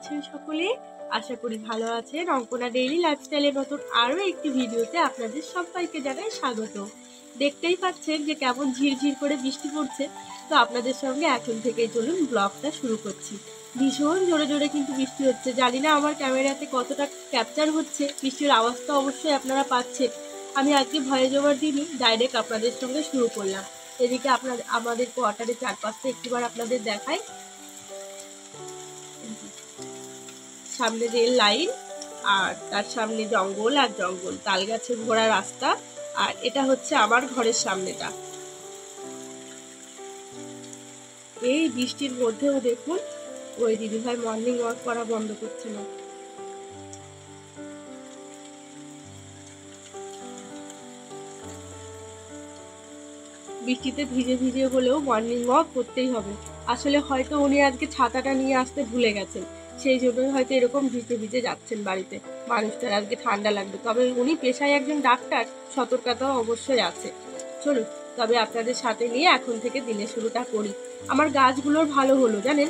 আছেন সকলে? আশা করি ভালো আছেন। অঙ্কনা ডেইলি লাইফস্টাইলের মতন আরও একটি ভিডিওতে আপনাদের সবাইকে জানাই স্বাগত। দেখতেই পাচ্ছেন যে কেমন ঝিরঝির করে বৃষ্টি পড়ছে। তো আপনাদের সঙ্গে এখন থেকেই চলুন ব্লগটা শুরু করছি। ভীষণ জোরে জোরে কিন্তু বৃষ্টি হচ্ছে। জানি না আমার ক্যামেরাতে কতটা ক্যাপচার হচ্ছে, বৃষ্টির আওয়াজটা অবশ্যই আপনারা পাচ্ছেন। আমি আজকে ভয়েস ওভার দিনই ডাইরেক্ট আপনাদের সঙ্গে শুরু করলাম। এদিকে আমাদের কোয়ার্টারের চারপাশটা একটিবার আপনাদের দেখাই। সামনে রেল লাইন, আর তার সামনে জঙ্গল আর জঙ্গল, তাল গাছের ভরা রাস্তা, আর এটা হচ্ছে আমার ঘরের সামনেটা। এই বৃষ্টির মধ্যেও দেখুন ওই দিদিভাই মর্নিং ওয়াক করা বন্ধ করছে না। বৃষ্টিতে ভিজে ভিজে হলেও মর্নিং ওয়াক করতেই হবে। আসলে হয়তো উনি আজকে ছাতাটা নিয়ে আসতে ভুলে গেছেন, সেই জন্যই হয়তো এরকম ভিজে ভিজে যাচ্ছেন বাড়িতে। মানুষটার আজকে ঠান্ডা লাগবে, তবে উনি পেশায় একজন ডাক্তার, সতর্কতাও অবশ্যই আছে। চলুন তবে আপনাদের সাথে নিয়ে এখন থেকে দিনের শুরুটা করি। আমার গাছগুলোর ভালো হলো জানেন,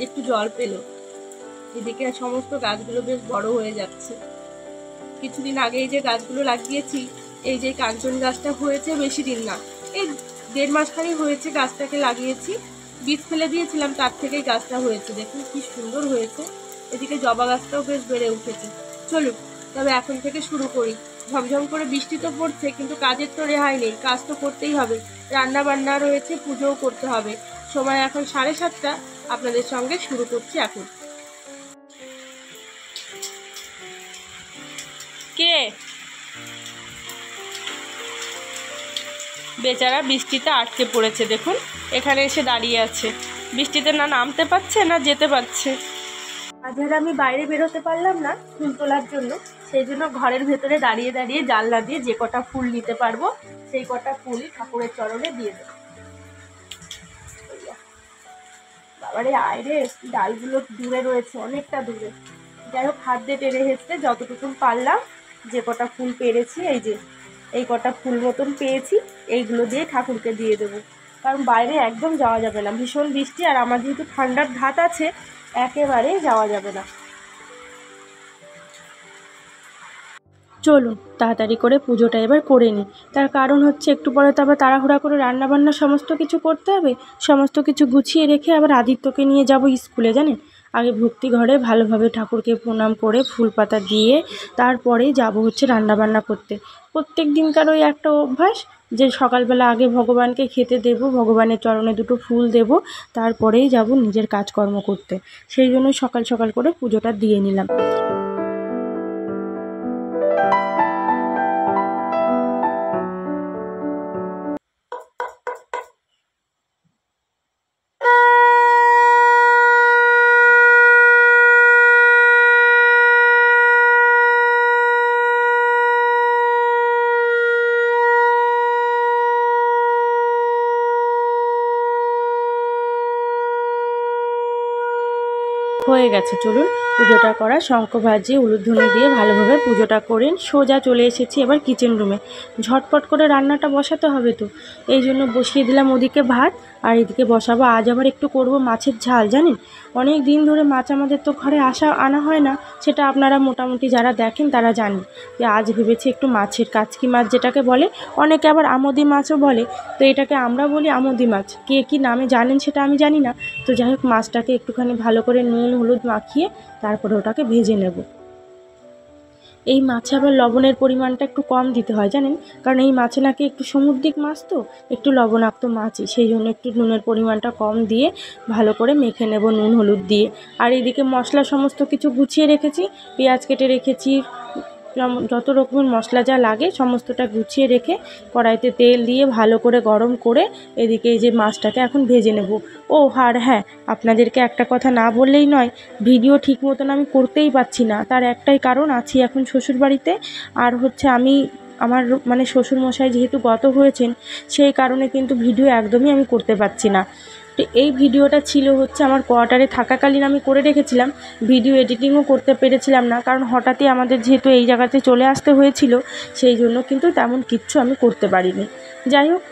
একটু জল পেলো। এদিকে সমস্ত গাছগুলো বেশ বড় হয়ে যাচ্ছে। কিছুদিন আগে এই যে গাছগুলো লাগিয়েছি, এই যে কাঞ্চন গাছটা হয়েছে বেশি দিন না, এই 1.5 মাসখানি হয়েছে গাছটাকে লাগিয়েছি। বীজ ফেলে দিয়েছিলাম, তার থেকেই গাছটা হয়েছে। দেখুন কি সুন্দর হয়েছে। এদিকে জবা গাছটাও বেশ বেড়ে উঠেছে। চলুন তবে এখন থেকে শুরু করি। ঝমঝম করে বৃষ্টি তো পড়ছে, কিন্তু কাজের তো রেহাই নেই, কাজ তো করতেই হবে। রান্না বান্না রয়েছে, পুজোও করতে হবে। সময় এখন 7:30। আপনাদের সঙ্গে শুরু করছি এখন। কে বেচারা বৃষ্টিতে আটকে পড়েছে, দেখুন এখানে এসে দাঁড়িয়ে আছে। বৃষ্টিতে না নামতে পারছে না যেতে পারছে। আজ আর আমি বাইরে বেরোতে পারলাম না ফুল তোলার জন্য, সেই জন্য ঘরের ভেতরে দাঁড়িয়ে দাঁড়িয়ে জানলা দিয়ে যে কটা ফুল নিতে পারবো সেই কটা ফুলই ঠাকুরের চরণে দিয়ে দেবো। বাবারে আয়রে, ডালগুলো দূরে রয়েছে, অনেকটা দূরে। যাই হোক হাত দিয়ে টেনে হেঁচড়ে যতটুকু পারলাম, যে কটা ফুল পেরেছি, এই যে এই কটা ফুল মতন পেয়েছি, এইগুলো দিয়ে ঠাকুরকে দিয়ে দেবো। কারণ বাইরে একদম যাওয়া যাবে না, ভীষণ বৃষ্টি, আর আমার যেহেতু ঠান্ডার ধাত আছে, একেবারে যাওয়া যাবে না। চলুন তাড়াতাড়ি করে পুজোটা এবার করে নিই। তার কারণ হচ্ছে একটু পরে তো আবার তাড়াহুড়া করে রান্নাবান্না সমস্ত কিছু করতে হবে। সমস্ত কিছু গুছিয়ে রেখে আবার আদিত্যকে নিয়ে যাব স্কুলে, জানেন। আগে ভক্তি ঘরে ভালোভাবে ঠাকুরকে প্রণাম করে ফুল পাতা দিয়ে তারপরেই যাব হচ্ছে রান্নাবান্না করতে। প্রত্যেক দিনকার ওই একটা অভ্যাস যে সকালবেলা আগে ভগবানকে খেতে দেব, ভগবানের চরণে দুটো ফুল দেব, তারপরেই যাব নিজের কাজকর্ম করতে। সেই জন্য সকাল সকাল করে পুজোটা দিয়ে নিলাম। হয়ে গেছে, চলুন পুজোটা করা, শঙ্খ বাজিয়ে উলুধ্বনি দিয়ে ভালোভাবে পুজোটা করে সোজা চলে এসেছি এবার কিচেন রুমে। ঝটপট করে রান্নাটা বসাতে হবে তো, এই জন্য বসিয়ে দিলাম ওদিকে ভাত, আর এদিকে বসাবো আজ আবার একটু করব মাছের ঝাল। জানেন অনেক দিন ধরে মাছ আমাদের তো ঘরে আনা হয় না, সেটা আপনারা মোটামুটি যারা দেখেন তারা জানেন যে আজ ভেবেছি একটু মাছের কাচকি মাছ যেটাকে বলে, অনেকে আবার আমোদি মাছও বলে, তো এটাকে আমরা বলি আমোদি মাছ। কে কী নামে জানেন সেটা আমি জানি না। তো যাই হোক মাছটাকে একটুখানি ভালো করে নুন হলুদ মাখিয়ে তারপরে ওটাকে ভেজে নেব। এই মাছে আবার লবণের পরিমাণটা একটু কম দিতে হয় জানেন, কারণ এই মাছে নাকি একটু সামুদ্রিক মাছ তো একটু লবণাক্ত মাছই, সেই জন্য একটু নুনের পরিমাণটা কম দিয়ে ভালো করে মেখে নেব নুন হলুদ দিয়ে। আর এদিকে মশলা সমস্ত কিছু গুছিয়ে রেখেছি, পেঁয়াজ কেটে রেখেছি, যত রকমের মশলা যা লাগে সমস্তটা গুছিয়ে রেখে কড়াইতে তেল দিয়ে ভালো করে গরম করে এদিকে এই যে মাছটাকে এখন ভেজে নেব। ও আর হ্যাঁ, আপনাদেরকে একটা কথা না বললেই নয়, ভিডিও ঠিক মতন আমি করতেই পারছি না, তার একটাই কারণ, আছি এখন শ্বশুরবাড়িতে। আর হচ্ছে আমার মানে শ্বশুরমশাই যেহেতু গত হয়েছেন, সেই কারণে কিন্তু ভিডিও একদমই আমি করতে পারছি না। তো এই ভিডিওটা ছিল হচ্ছে আমার কোয়ার্টারে থাকাকালীন আমি করে রেখেছিলাম, ভিডিও এডিটিংও করতে পেরেছিলাম না, কারণ হঠাৎই আমাদের যেহেতু এই জায়গাতে চলে আসতে হয়েছিল, সেই জন্য কিন্তু তেমন কিচ্ছু আমি করতে পারিনি। যাই হোক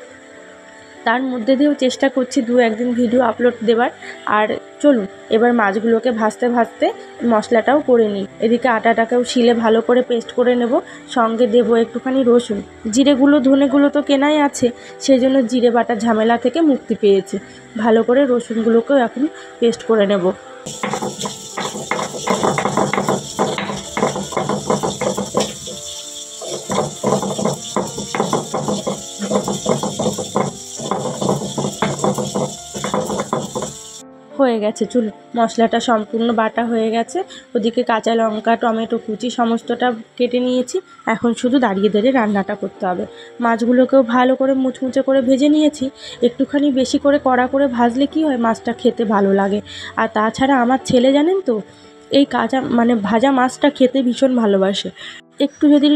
তার মধ্যে দিয়েও চেষ্টা করছি 2-1 দিন ভিডিও আপলোড দেওয়ার। আর চলুন এবার মাছগুলোকে ভাজতে ভাজতে মশলাটাও করে নিই। এদিকে আটাটাকেও শিলে ভালো করে পেস্ট করে নেব, সঙ্গে দেবো একটুখানি রসুন। জিরেগুলো ধনেগুলো তো কেনাই আছে, সেই জন্য জিরে বাটার ঝামেলা থেকে মুক্তি পেয়েছে। ভালো করে রসুনগুলোকেও এখন পেস্ট করে নেব। হয়ে গেছে, চলুন মশলাটা সম্পূর্ণ বাটা হয়ে গেছে। ওদিকে কাঁচা লঙ্কা, টমেটো কুচি সমস্তটা কেটে নিয়েছি। এখন শুধু দাঁড়িয়ে দাঁড়িয়ে রান্নাটা করতে হবে। মাছগুলোকেও ভালো করে মুচমুচে করে ভেজে নিয়েছি। একটুখানি বেশি করে কড়া করে ভাজলে কি হয়, মাছটা খেতে ভালো লাগে। আর তাছাড়া আমার ছেলে জানেন তো, এই ভাজা মাছটা খেতে ভীষণ ভালোবাসে। একটু যদি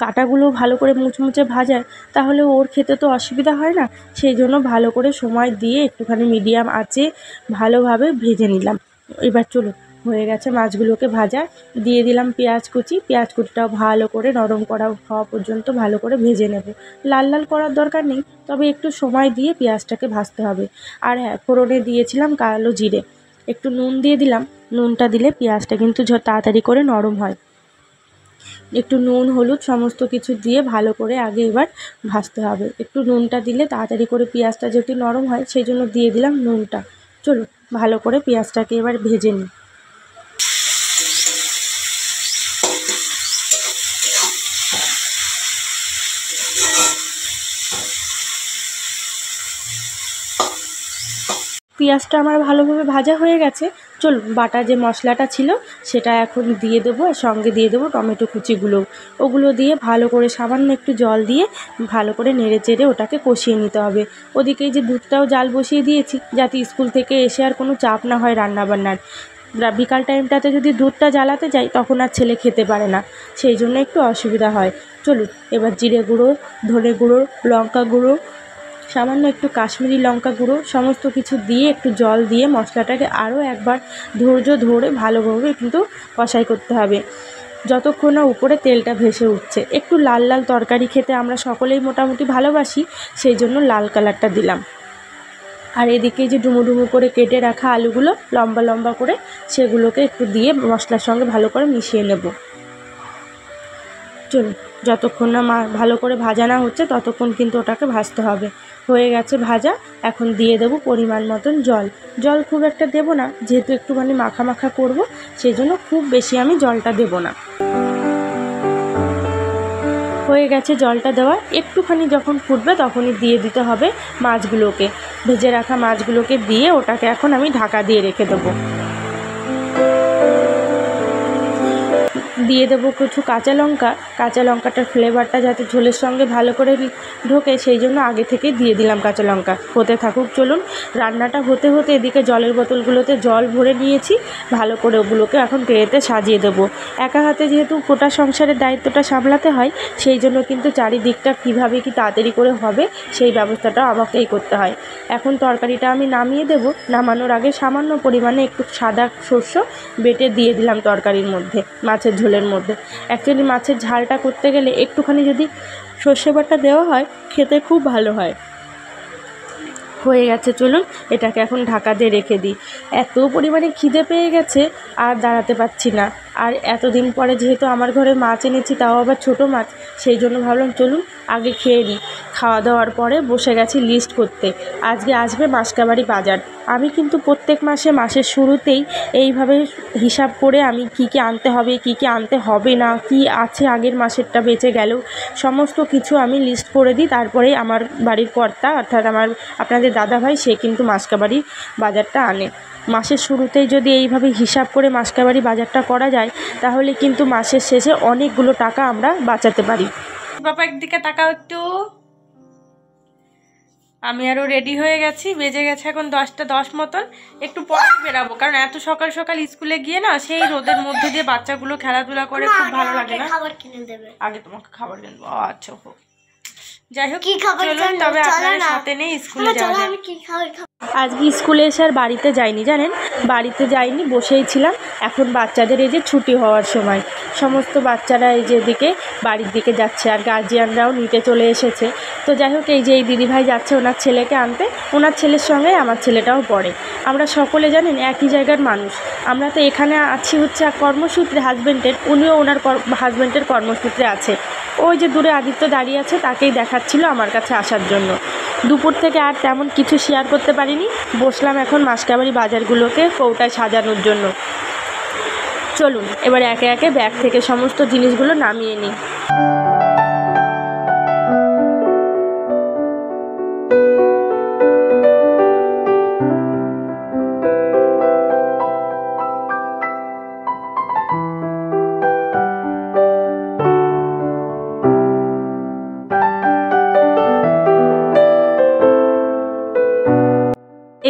কাঁটাগুলো ভালো করে মুচমুচে ভাজায় তাহলে ওর খেতে তো অসুবিধা হয় না। সেই জন্য ভালো করে সময় দিয়ে একটুখানি মিডিয়াম আঁচে ভালোভাবে ভেজে নিলাম। এবার চলুন, হয়ে গেছে মাছগুলোকে ভাজা, দিয়ে দিলাম পেঁয়াজ কুচিটাও ভালো করে নরম হওয়া পর্যন্ত ভালো করে ভেজে নেব। লাল লাল করার দরকার নেই, তবে একটু সময় দিয়ে পেঁয়াজটাকে ভাজতে হবে। আর হ্যাঁ, ফোড়নে দিয়েছিলাম কালো জিরে, একটু নুন দিয়ে দিলাম। নুনটা দিলে পেঁয়াজটা কিন্তু তাড়াতাড়ি করে নরম হয়। একটু নুন হলুদ সমস্ত কিছু দিয়ে ভালো করে আগে এবার ভাজতে হবে। একটু নুনটা দিলে তাড়াতাড়ি করে পেঁয়াজটা যেহেতু নরম হয়, সেই জন্য দিয়ে দিলাম নুনটা। চলুন ভালো করে পেঁয়াজটাকে এবার ভেজে নিই। পেঁয়াজটা আমার ভালোভাবে ভাজা হয়ে গেছে। চলুন বাটা যে মশলাটা ছিল সেটা এখন দিয়ে দেবো, আর সঙ্গে দিয়ে দেবো টমেটো কুচিগুলোও। ওগুলো দিয়ে ভালো করে সামান্য একটু জল দিয়ে ভালো করে নেড়ে চেড়ে ওটাকে কষিয়ে নিতে হবে। ওদিকে যে দুধটাও জাল বসিয়ে দিয়েছি, যাতে স্কুল থেকে এসে আর কোনো চাপ না হয় রান্নাবান্নার। বিকাল টাইমটাতে যদি দুধটা জ্বালাতে যাই তখন আর ছেলে খেতে পারে না, সেই জন্য একটু অসুবিধা হয়। চলুন এবার জিরে গুঁড়ো, ধনে গুঁড়ো, লঙ্কা গুঁড়ো, সামান্য একটু কাশ্মীরি লঙ্কা গুঁড়ো সমস্ত কিছু দিয়ে একটু জল দিয়ে মশলাটাকে আরও একবার ধৈর্য ধরে ভালোভাবে কিন্তু কষাই করতে হবে, যতক্ষণ না উপরে তেলটা ভেসে উঠছে। একটু লাল লাল তরকারি খেতে আমরা সকলেই মোটামুটি ভালোবাসি, সেই জন্য লাল কালারটা দিলাম। আর এদিকে যে ডুমো ডুমো করে কেটে রাখা আলুগুলো লম্বা লম্বা করে, সেগুলোকে একটু দিয়ে মশলার সঙ্গে ভালো করে মিশিয়ে নেব। চলুন যতক্ষণ না ভালো করে ভাজা না হচ্ছে ততক্ষণ কিন্তু ওটাকে ভাজতে হবে। হয়ে গেছে ভাজা, এখন দিয়ে দেবো পরিমাণ মতন জল খুব একটা দেব না, যেহেতু একটুখানি মাখা মাখা করব, সেই জন্য খুব বেশি আমি জলটা দেব না। হয়ে গেছে জলটা দেওয়া, একটুখানি যখন ফুটবে তখনই দিয়ে দিতে হবে মাছগুলোকে। ভেজে রাখা মাছগুলোকে দিয়ে ওটাকে এখন আমি ঢাকা দিয়ে রেখে দেবো। দিয়ে দেবো কিছু কাঁচা লঙ্কাটার ফ্লেভারটা যাতে ঝোলের সঙ্গে ভালো করে ঢোকে, সেই জন্য আগে থেকেই দিয়ে দিলাম কাঁচা লঙ্কা। হতে থাকুক, চলুন রান্নাটা হতে হতে এদিকে জলের বোতলগুলোতে জল ভরে নিয়েছি। ভালো করে ওগুলোকে এখন ট্রেতে সাজিয়ে দেবো। একা হাতে যেহেতু গোটা সংসারের দায়িত্বটা সামলাতে হয়, সেই জন্য কিন্তু চারিদিকটা কীভাবে কি তাড়াতাড়ি করে হবে সেই ব্যবস্থাটাও আমাকেই করতে হয়। এখন তরকারিটা আমি নামিয়ে দেব। নামানোর আগে সামান্য পরিমাণে একটু সাদা শস্য বেটে দিয়ে দিলাম তরকারির মধ্যে, মাছের ঝোলের মধ্যে। অ্যাকচুয়ালি মাছের ঝালটা করতে গেলে একটুখানি যদি সর্ষে বাটা দেওয়া হয় খেতে খুব ভালো হয়। হয়ে গেছে, চলুন এটাকে এখন ঢাকা দিয়ে রেখে দিই। এত পরিমাণে খিদে পেয়ে গেছে আর দাঁড়াতে পারছি না। আর এতদিন পরে যেহেতু আমার ঘরে মাছ এনেছি, তাও আবার ছোটো মাছ, সেই জন্য ভাবলাম চলুন আগে খেয়ে নিই। খাওয়া দাওয়ার পরে বসে গেছি লিস্ট করতে। আজকে আসবে মাসকাবাড়ি বাজার। আমি কিন্তু প্রত্যেক মাসের শুরুতেই এইভাবে হিসাব করে আমি কী কী আনতে হবে, কী কী আনতে হবে না, কী আছে আগের মাসেরটা বেঁচে গেলেও সমস্ত কিছু আমি লিস্ট করে দিই। তারপরেই আমার বাড়ির কর্তা অর্থাৎ আপনাদের দাদাভাই, সে কিন্তু মাসকাবাড়ির বাজারটা আনে। মাসের শুরুতেই যদি এইভাবে হিসাব করে মাসকাবাড়ি বাজারটা করা যায়, তাহলে কিন্তু মাসের শেষে অনেকগুলো টাকা আমরা বাঁচাতে পারি। বাবা একদিকে টাকা একটু, আমি আরও রেডি হয়ে গেছি। বেজে গেছে এখন 10টা 10 মতন। একটু পরে বেরাবো, কারণ এত সকাল সকাল স্কুলে গিয়ে না সেই রোদের মধ্যে দিয়ে বাচ্চাগুলো খেলাধুলা করে খুব ভালো লাগে না। আগে তোমাকে খাবার কিনে দেবো। আচ্ছা হোক, যাই হোক চলুন তবে আপনাদের সাথে নেই স্কুলে যাওয়া যায়। আজকে স্কুলে এসে আর বাড়িতে যাইনি, জানেন, বাড়িতে যাইনি, বসেই ছিলাম। এখন বাচ্চাদের এই যে ছুটি হওয়ার সময় সমস্ত বাচ্চারা এই যে দিকে বাড়ির দিকে যাচ্ছে, আর গার্জিয়ানরাও নিতে চলে এসেছে। তো যাই হোক, এই যে এই দিদিভাই যাচ্ছে ওনার ছেলেকে আনতে, ওনার ছেলের সঙ্গে আমার ছেলেটাও পড়ে। আমরা সকলে জানেন একই জায়গার মানুষ। আমরা তো এখানে আছি হচ্ছে কর্মসূত্রে হাজব্যান্ডের, উনিও ওনার হাজব্যান্ডের কর্মসূত্রে আছে। ওই যে দূরে আদিত্য দাঁড়িয়ে আছে, তাকেই দেখাচ্ছিল আমার কাছে আসার জন্য। দুপুর থেকে আর তেমন কিছু শেয়ার করতে পারিনি। বসলাম এখন মাসকাবাড়ি বাজারগুলোকে কৌটায় সাজানোর জন্য। চলুন এবার একে একে ব্যাগ থেকে সমস্ত জিনিসগুলো নামিয়ে নিই।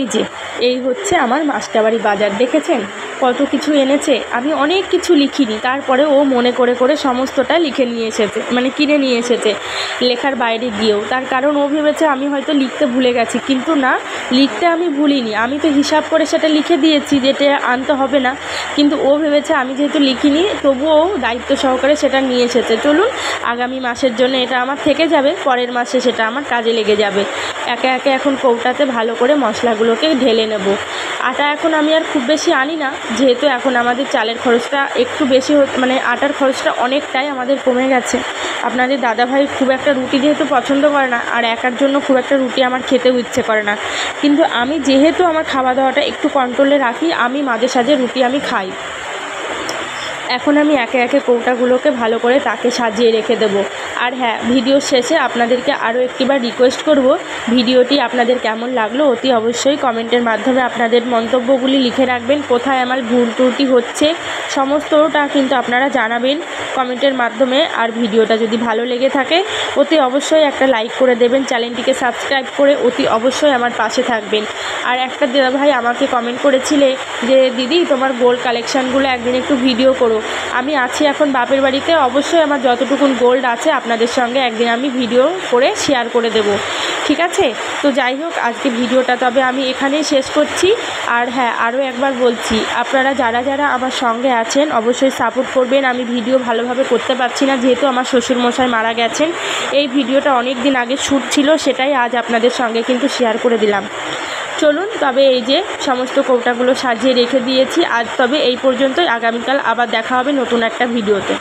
এই যে এই হচ্ছে আমার মাসকাবাড়ি বাজার, দেখেছেন কত কিছু এনেছে। আমি অনেক কিছু লিখিনি, তারপরে ও মনে করে করে সমস্তটা লিখে নিয়ে এসেছে, মানে কিনে নিয়ে এসেছে লেখার বাইরে গিয়েও। তার কারণ ও ভেবেছে আমি হয়তো লিখতে ভুলে গেছি, কিন্তু না, লিখতে আমি ভুলিনি। আমি তো হিসাব করে সেটা লিখে দিয়েছি যেটা আনতে হবে না, কিন্তু ও ভেবেছে আমি যেহেতু লিখিনি তবুও দায়িত্ব সহকারে সেটা নিয়ে এসেছে। চলুন, আগামী মাসের জন্য এটা আমার থেকে যাবে, পরের মাসে সেটা আমার কাজে লেগে যাবে। একে একে এখন কৌটাতে ভালো করে মশলাগুলোকে ঢেলে নেব। আটা এখন আমি আর খুব বেশি আনি না, যেহেতু এখন আমাদের চালের খরচটা একটু বেশি মানে আটার খরচটা অনেকটাই আমাদের কমে গেছে। আপনাদের দাদাভাই খুব একটা রুটি যেহেতু পছন্দ করে না, আর একার জন্য খুব একটা রুটি আমার খেতেও ইচ্ছে করে না, কিন্তু আমি যেহেতু আমার খাওয়া দাওয়াটা একটু কন্ট্রোলে রাখি, আমি মাঝে সাঝে রুটি আমি খাই। এখন আমি একে একে কৌটাগুলোকে ভালো করে তাকে সাজিয়ে রেখে দেব। আর হ্যাঁ, ভিডিওর শেষে আপনাদেরকে আরও একটিবার রিকোয়েস্ট করব, ভিডিওটি আপনাদের কেমন লাগলো অতি অবশ্যই কমেন্টের মাধ্যমে আপনাদের মন্তব্যগুলি লিখে রাখবেন। কোথায় আমার ভুল ত্রুটি হচ্ছে সমস্তটা কিন্তু আপনারা জানাবেন কমেন্টের মাধ্যমে। আর ভিডিওটা যদি ভালো লেগে থাকে অতি অবশ্যই একটা লাইক করে দেবেন, চ্যানেলটিকে সাবস্ক্রাইব করে অতি অবশ্যই আমার পাশে থাকবেন। আর একটা দাদাভাই আমাকে কমেন্ট করেছিলে যে দিদি তোমার গোল্ড কালেকশানগুলো একদিন একটু ভিডিও করো। আমি আছি এখন বাপের বাড়িতে, অবশ্যই আমার যতটুকুন গোল্ড আছে আপনাদের সঙ্গে একদিন আমি ভিডিও করে শেয়ার করে দেব, ঠিক আছে? তো যাই হোক, আজকে ভিডিওটা তবে আমি এখানেই শেষ করছি। আর হ্যাঁ, আরও একবার বলছি, আপনারা যারা যারা আমার সঙ্গে আছেন অবশ্যই সাপোর্ট করবেন। আমি ভিডিও ভালোভাবে করতে পারছি না, যেহেতু আমার শ্বশুরমশাই মারা গেছেন। এই ভিডিওটা অনেক দিন আগে শ্যুট ছিল, সেটাই আজ আপনাদের সঙ্গে কিন্তু শেয়ার করে দিলাম। চলুন তবে এই যে সমস্ত কৌটাগুলো সাজিয়ে রেখে দিয়েছি আজ, তবে এই পর্যন্তই। আগামীকাল আবার দেখা হবে নতুন একটা ভিডিওতে।